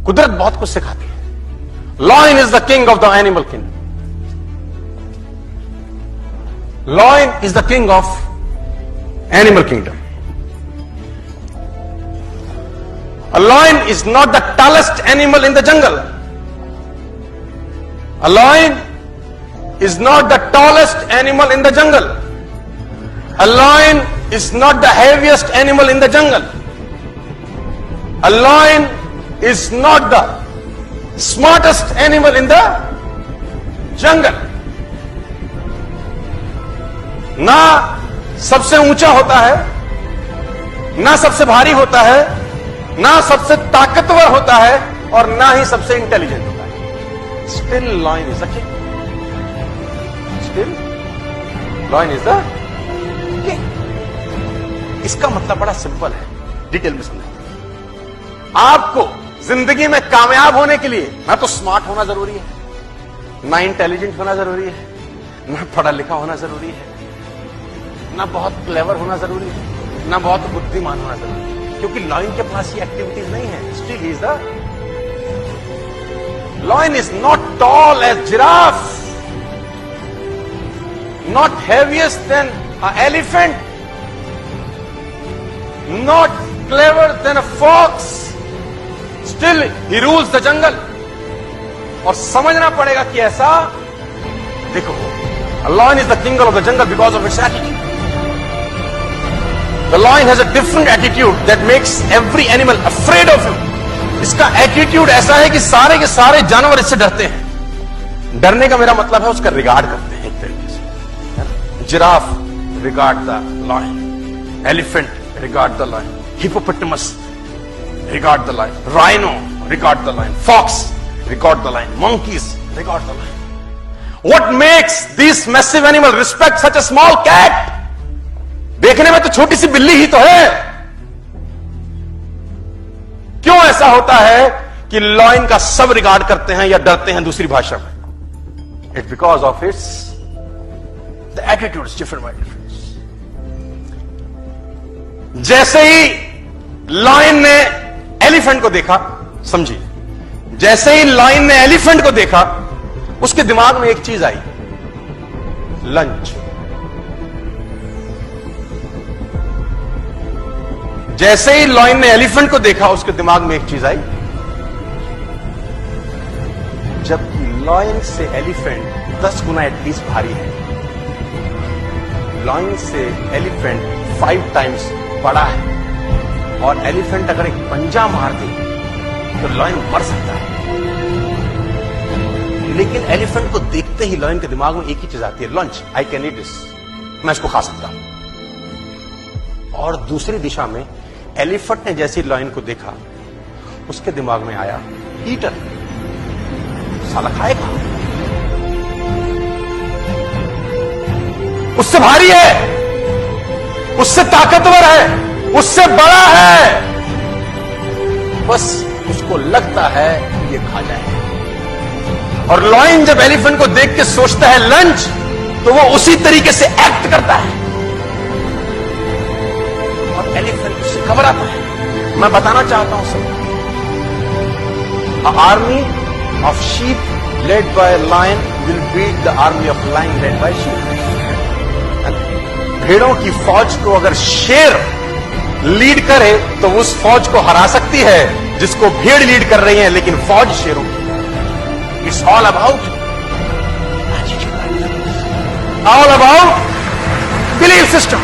कुदरत बहुत कुछ सिखाती है. Lion is the king of the animal kingdom. Lion is the king of animal kingdom. A lion is not the tallest animal in the jungle. A lion is not the tallest animal in the jungle. A lion is not the heaviest animal in the jungle. A lion is not the smartest animal in the jungle. ना सबसे ऊंचा होता है, ना सबसे भारी होता है, ना सबसे ताकतवर होता है, और ना ही सबसे इंटेलिजेंट होता है. Still lion is the king. Still lion is the king. इसका मतलब बड़ा सिंपल है, डिटेल में समझें. आपको जिंदगी में कामयाब होने के लिए ना तो स्मार्ट होना जरूरी है, ना इंटेलिजेंट होना जरूरी है, ना पढ़ा लिखा होना जरूरी है, ना बहुत क्लेवर होना जरूरी है, ना बहुत बुद्धिमान होना जरूरी है, क्योंकि लॉयन के पास ये एक्टिविटीज नहीं है. Still he is the lion is not tall as giraffe, not heaviest than a elephant, not clever than a fox. Still he rules the jungle. और समझना पड़ेगा कि ऐसा देखो, a lion is the king of the jungle because of its attitude. The lion has a different attitude that makes every animal afraid of him. इसका attitude ऐसा है कि सारे के सारे जानवर इससे डरते हैं. डरने का मेरा मतलब है उसका रिगार्ड करते हैं एक तरीके से. Giraffe regard the lion, elephant regard the lion, hippopotamus regard the lion, rhino regard the lion, fox regard the lion, monkeys regard the lion. What makes this massive animal respect such a small cat? देखने में तो छोटी सी बिल्ली ही तो है. क्यों ऐसा होता है कि लॉयन का सब रिगार्ड करते हैं या डरते हैं दूसरी भाषा में? It's because of its the attitude is different by difference. जैसे ही लॉयन ने एलिफेंट को देखा, समझिए, जैसे ही लायन ने एलिफेंट को देखा, उसके दिमाग में एक चीज आई, लंच. जैसे ही लायन ने एलिफेंट को देखा, उसके दिमाग में एक चीज आई. जबकि लायन से एलिफेंट 10 गुना एटलीस्ट भारी है. लायन से एलिफेंट 5 टाइम्स बड़ा है, और एलिफेंट अगर एक पंजा मार दे तो लायन मर सकता है. लेकिन एलिफेंट को देखते ही लायन के दिमाग में एक ही चीज आती है, lunch. I can eat this, मैं इसको खा सकता हूं. और दूसरी दिशा में एलिफेंट ने जैसे लायन को देखा, उसके दिमाग में आया, ईटर, साला खाएगा, उससे भारी है, उससे ताकतवर है, उससे बड़ा है, बस उसको लगता है कि ये खा जाए. और लॉयन जब एलिफेंट को देख के सोचता है लंच, तो वो उसी तरीके से एक्ट करता है, और एलिफेंट उससे घबराता है. मैं बताना चाहता हूं सब, army of sheep led by lion will beat the army of lion led by sheep. भेड़ों की फौज को अगर शेर लीड करे तो उस फौज को हरा सकती है जिसको भेड़ लीड कर रही है, लेकिन फौज शेरों की. It's all about belief system.